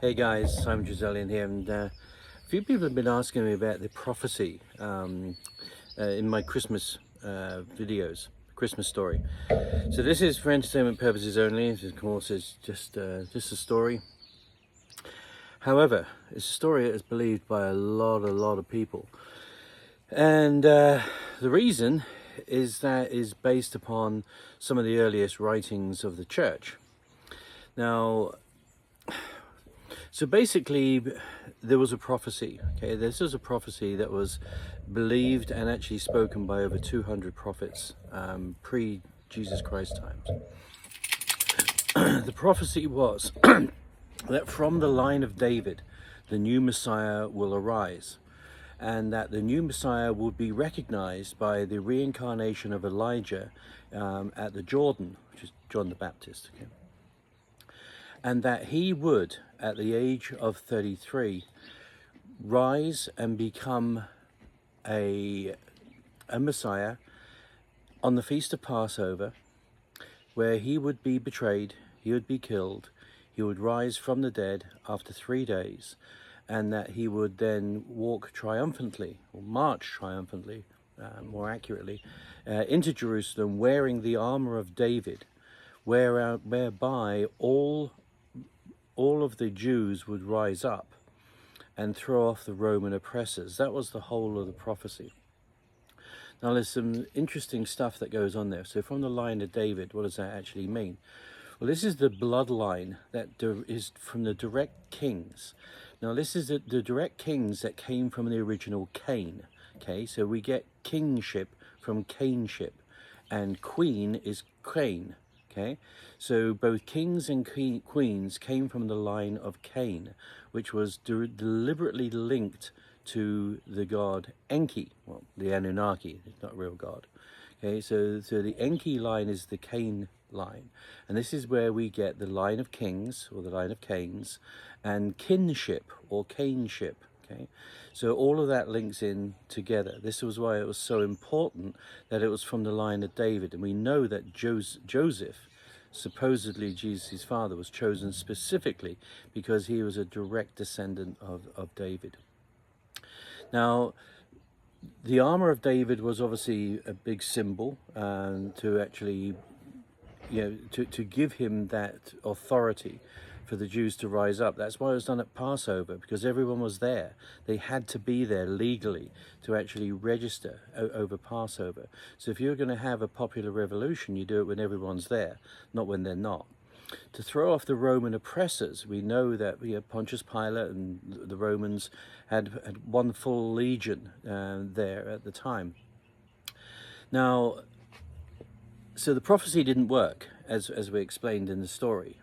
Hey guys, I'm Giselian here, and a few people have been asking me about the prophecy in my Christmas videos, Christmas story. So this is for entertainment purposes only. Of course, it's just a story. However, it's a story that is believed by a lot of people, and the reason is that is based upon some of the earliest writings of the church. Now, so basically, there was a prophecy. Okay, this was a prophecy that was believed and actually spoken by over 200 prophets pre-Jesus Christ times. The prophecy was that from the line of David, the new Messiah will arise, and that the new Messiah would be recognized by the reincarnation of Elijah at the Jordan, which is John the Baptist. Okay? And that he would, at the age of 33, rise and become a Messiah on the Feast of Passover, where he would be betrayed, he would be killed, he would rise from the dead after 3 days, and that he would then walk triumphantly, or march triumphantly, more accurately, into Jerusalem wearing the armor of David, whereby all of the Jews would rise up and throw off the Roman oppressors. That was the whole of the prophecy. Now there's some interesting stuff that goes on there. So from the line of David, what does that actually mean? Well, this is the bloodline that is from the direct kings. Now this is the direct kings that came from the original Cain. Okay, so we get kingship from Cainship, and queen is Cain. Okay, so both kings and queens came from the line of Cain, which was deliberately linked to the god Enki, well, the Anunnaki, it's not a real god. Okay, so the Enki line is the Cain line, and this is where we get the line of kings, or the line of Cains, and kinship, or Cainship. Okay, so all of that links in together. This was why it was so important that it was from the line of David, and we know that Joseph, supposedly Jesus' father, was chosen specifically because he was a direct descendant of David. Now, the armor of David was obviously a big symbol to actually, to give him that authority for the Jews to rise up. That's why it was done at Passover, because everyone was there. They had to be there legally to actually register over Passover. So if you're going to have a popular revolution, you do it when everyone's there, not when they're not. To throw off the Roman oppressors, we know that Pontius Pilate and the Romans had one full legion there at the time. Now, so the prophecy didn't work, as we explained in the story,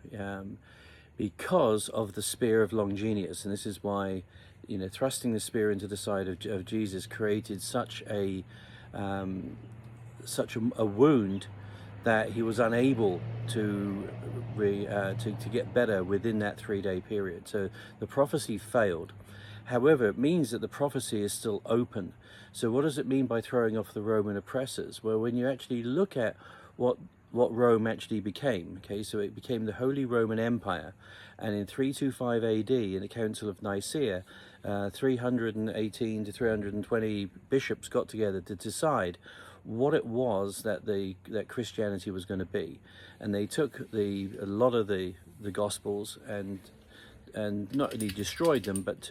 because of the spear of Longinus. And this is why, thrusting the spear into the side of Jesus created such a wound that he was unable to get better within that 3-day period. So the prophecy failed. However, it means that the prophecy is still open. So what does it mean by throwing off the Roman oppressors? Well, when you actually look at what Rome actually became, okay, so it became the Holy Roman Empire, and in 325 AD, in the Council of Nicaea, 318 to 320 bishops got together to decide what it was that Christianity was going to be, and they took a lot of the Gospels and not only destroyed them, but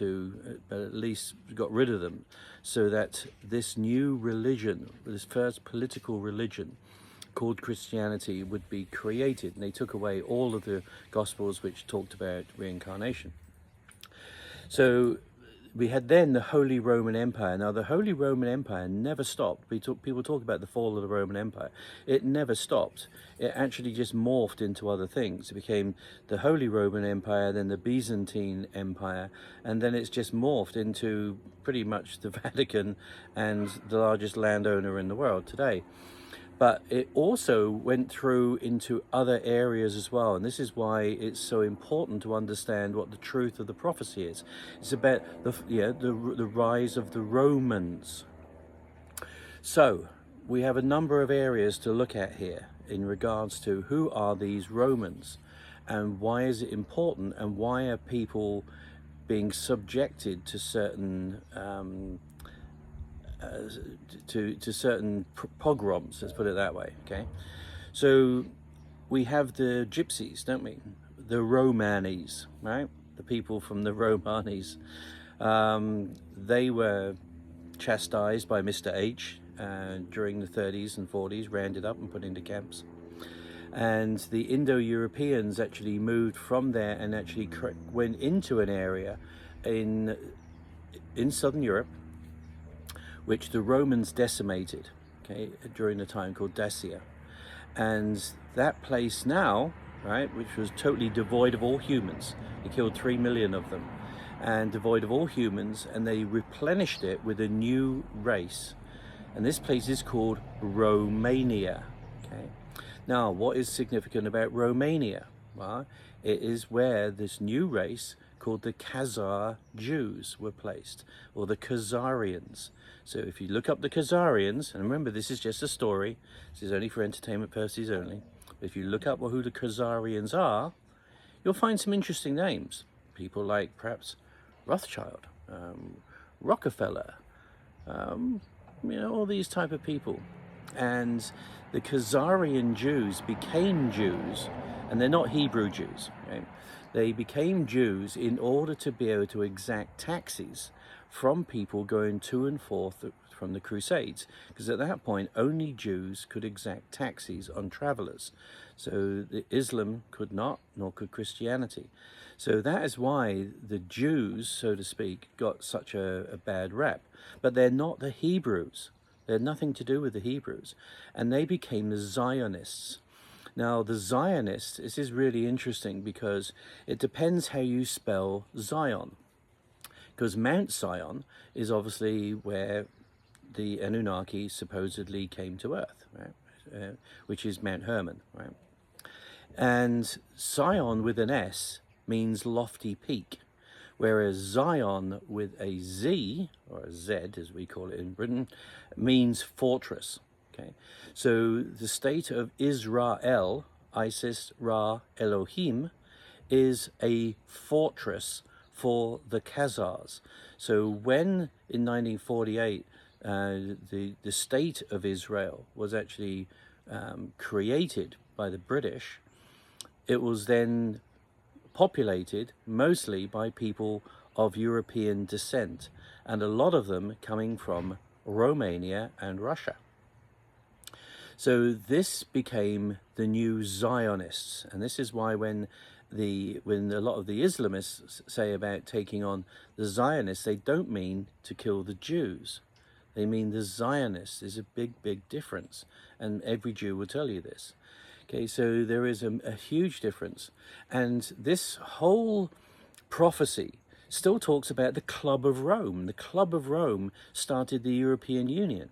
at least got rid of them, so that this new religion, this first political religion called Christianity, would be created. And they took away all of the Gospels which talked about reincarnation. So we had then the Holy Roman Empire. Now, the Holy Roman Empire never stopped. People talk about the fall of the Roman Empire. It never stopped. It actually just morphed into other things. It became the Holy Roman Empire, then the Byzantine Empire, and then it's just morphed into pretty much the Vatican and the largest landowner in the world today. But it also went through into other areas as well. And this is why it's so important to understand what the truth of the prophecy is. It's about the rise of the Romans. So we have a number of areas to look at here in regards to who are these Romans. and why is it important, and why are people being subjected to certain certain pogroms, let's put it that way. Okay, so we have the gypsies, don't we? The Romanis, right? The people from the Romanis. They were chastised by Mr. H during the 30s and 40s, rounded up and put into camps. And the Indo-Europeans actually moved from there and actually went into an area in southern Europe, which the Romans decimated, okay, during the time called Dacia. And that place now, right, which was totally devoid of all humans, they killed 3 million of them, and devoid of all humans, and they replenished it with a new race. And this place is called Romania, okay? Now, what is significant about Romania? Well, it is where this new race called the Khazar Jews were placed, or the Khazarians. So if you look up the Khazarians, and remember this is just a story, this is only for entertainment purposes only, but if you look up who the Khazarians are, you'll find some interesting names. People like perhaps Rothschild, Rockefeller, all these type of people. And the Khazarian Jews became Jews, and they're not Hebrew Jews, right? They became Jews in order to be able to exact taxes from people going to and forth from the Crusades, because at that point only Jews could exact taxes on travelers. So the Islam could not, nor could Christianity. So that is why the Jews, so to speak, got such a bad rap. But they're not the Hebrews. They had nothing to do with the Hebrews. And they became the Zionists. Now, the Zionists, this is really interesting because it depends how you spell Zion. Because Mount Zion is obviously where the Anunnaki supposedly came to Earth, right? Which is Mount Hermon, right? And Zion with an S means lofty peak, whereas Zion with a Z, or a Z as we call it in Britain, means fortress. Okay, so the state of Israel, Isis, Ra, Elohim, is a fortress for the Khazars. So when in 1948 the state of Israel was actually created by the British, it was then populated mostly by people of European descent, and a lot of them coming from Romania and Russia. So this became the new Zionists, and this is why when a lot of the Islamists say about taking on the Zionists, they don't mean to kill the Jews. They mean the Zionists. There's a big difference, and every Jew will tell you this. Okay, so there is a huge difference, and this whole prophecy still talks about the Club of Rome. The Club of Rome started the European Union.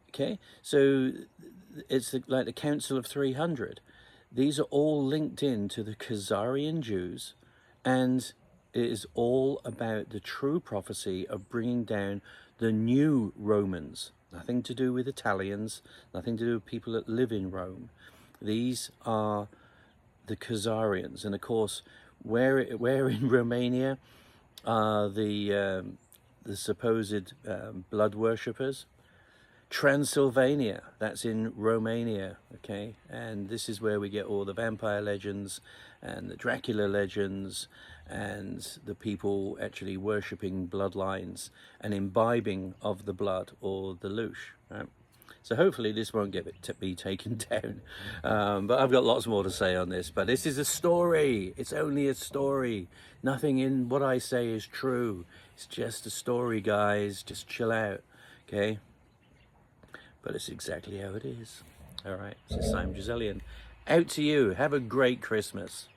Okay, so it's like the Council of 300. These are all linked in to the Khazarian Jews, and it is all about the true prophecy of bringing down the new Romans. Nothing to do with Italians, nothing to do with people that live in Rome. These are the Khazarians, and of course, where in Romania are the supposed blood worshippers? Transylvania, that's in Romania, okay? And this is where we get all the vampire legends and the Dracula legends and the people actually worshipping bloodlines and imbibing of the blood, or the louche, right? So hopefully this won't be taken down. But I've got lots more to say on this. But this is a story. It's only a story. Nothing in what I say is true. It's just a story, guys. Just chill out, okay? But it's exactly how it is. All right, this is Simon Giselian. Out to you. Have a great Christmas.